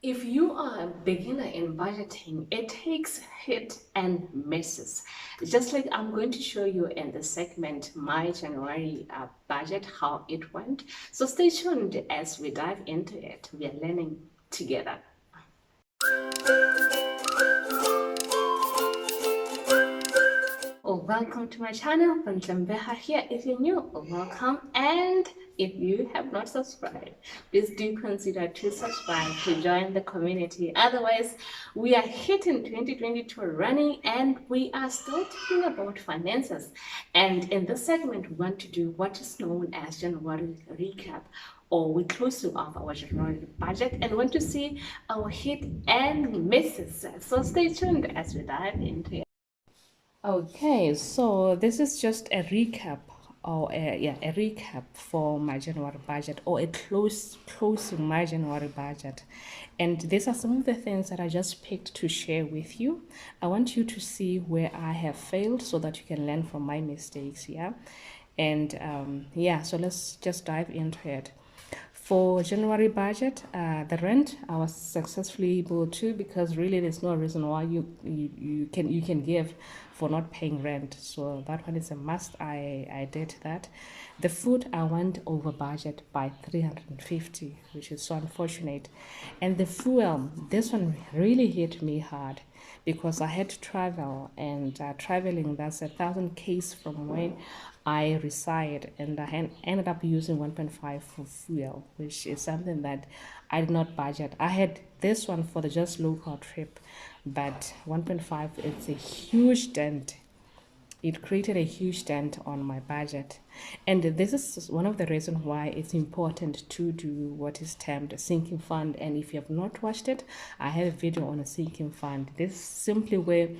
If you are a beginner in budgeting, it takes hit and misses. Just like I'm going to show you in the segment, my January budget, how it went. So stay tuned as we dive into it. We are learning together. Welcome to my channel, Panjambeha here. If you're new, welcome, and if you have not subscribed, please do consider to subscribe to join the community. Otherwise, we are hitting 2022 running and we are still talking about finances. And in this segment, we want to do what is known as January recap, or we're closing off our January budget and want to see our hit and misses. So stay tuned as we dive into it. Okay, so this is just a recap, or a recap for my January budget, or a closing my January budget. And these are some of the things that I just picked to share with you. I want you to see where I have failed so that you can learn from my mistakes, yeah. And yeah, so let's just dive into it. For January budget, the rent I was successfully able to, because really there's no reason why you can give for not paying rent. So that one is a must. I did that. The food I went over budget by 350, which is so unfortunate. And the fuel, this one really hit me hard because I had to travel, and traveling, that's 1,000 k's from where I reside, and I ended up using 1.5 for fuel, which is something that I did not budget. I had this one for the just local trip, but 1.5, it's a huge dent. It created a huge dent on my budget. And this is one of the reasons why it's important to do what is termed a sinking fund. And if you have not watched it, I have a video on a sinking fund. This is simply where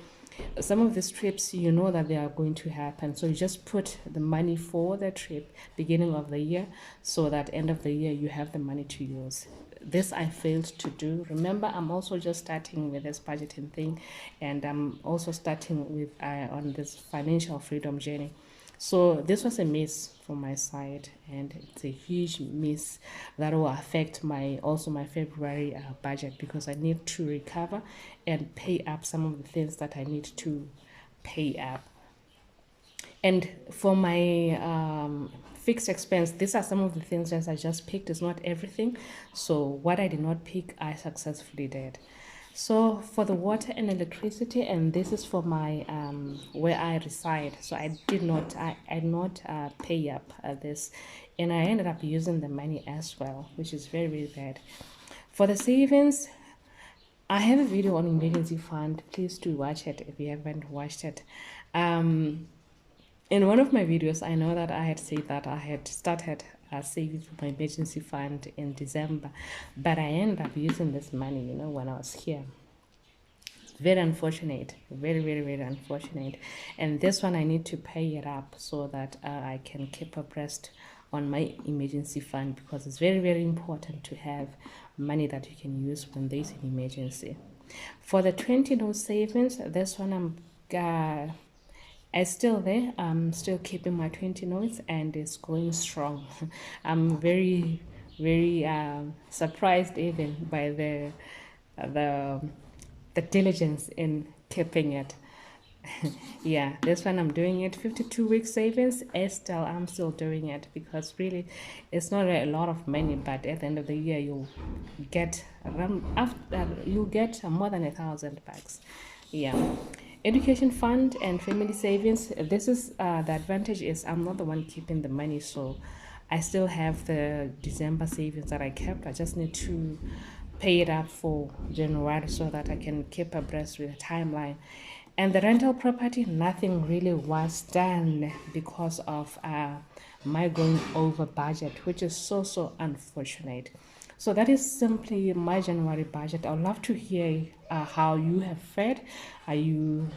some of these trips, you know that they are going to happen, so you just put the money for the trip beginning of the year, so that end of the year you have the money to use. This I failed to do. Remember, I'm also just starting with this budgeting thing, and I'm also starting with on this financial freedom journey. So this was a miss from my side, and it's a huge miss that will affect my February budget, because I need to recover and pay up some of the things that I need to pay up. And for my fixed expense, these are some of the things that I just picked. It's not everything. So what I did not pick, I successfully did. So for the water and electricity, and this is for my where I reside. So I did not pay up this, and I ended up using the money as well, which is very, very bad. For the savings, I have a video on emergency fund. Please do watch it if you haven't watched it. In one of my videos, I know that I had said that I had started saving for my emergency fund in December, but I ended up using this money, when I was here. It's very unfortunate, very, very, very unfortunate. And this one, I need to pay it up so that I can keep abreast on my emergency fund, because it's very, very important to have money that you can use when there's an emergency. For the 20 no savings, this one I'm still there. I'm still keeping my 20 notes, and it's going strong. I'm very, very surprised even by the the diligence in keeping it. Yeah, this one I'm doing it 52 week savings. Still, I'm still doing it, because really it's not a lot of money, but at the end of the year you get around after you get more than $1,000. Yeah. Education fund and family savings, this is the advantage is I'm not the one keeping the money, so I still have the December savings that I kept. I just need to pay it up for January so that I can keep abreast with the timeline. And the rental property, nothing really was done because of my going over budget, which is so unfortunate. So that is simply my January budget. I would love to hear how you have fared. Were you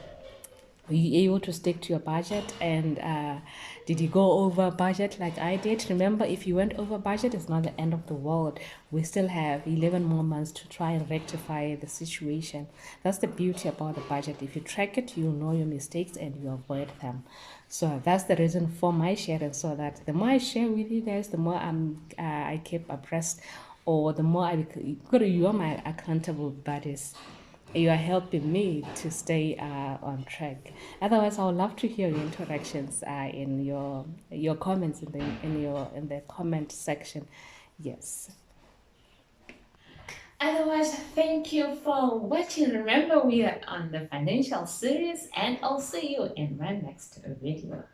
able to stick to your budget, and did you go over budget like I did? Remember, if you went over budget, it's not the end of the world. We still have 11 more months to try and rectify the situation. That's the beauty about the budget. If you track it, you know your mistakes and you avoid them. So that's the reason for my sharing, so that the more I share with you guys, the more I keep abreast or the more because you are my accountable buddies. You are helping me to stay on track. Otherwise, I would love to hear your interactions in your comments in the comment section. Yes. Otherwise, thank you for watching. Remember, we are on the financial series, and I'll see you in my next video.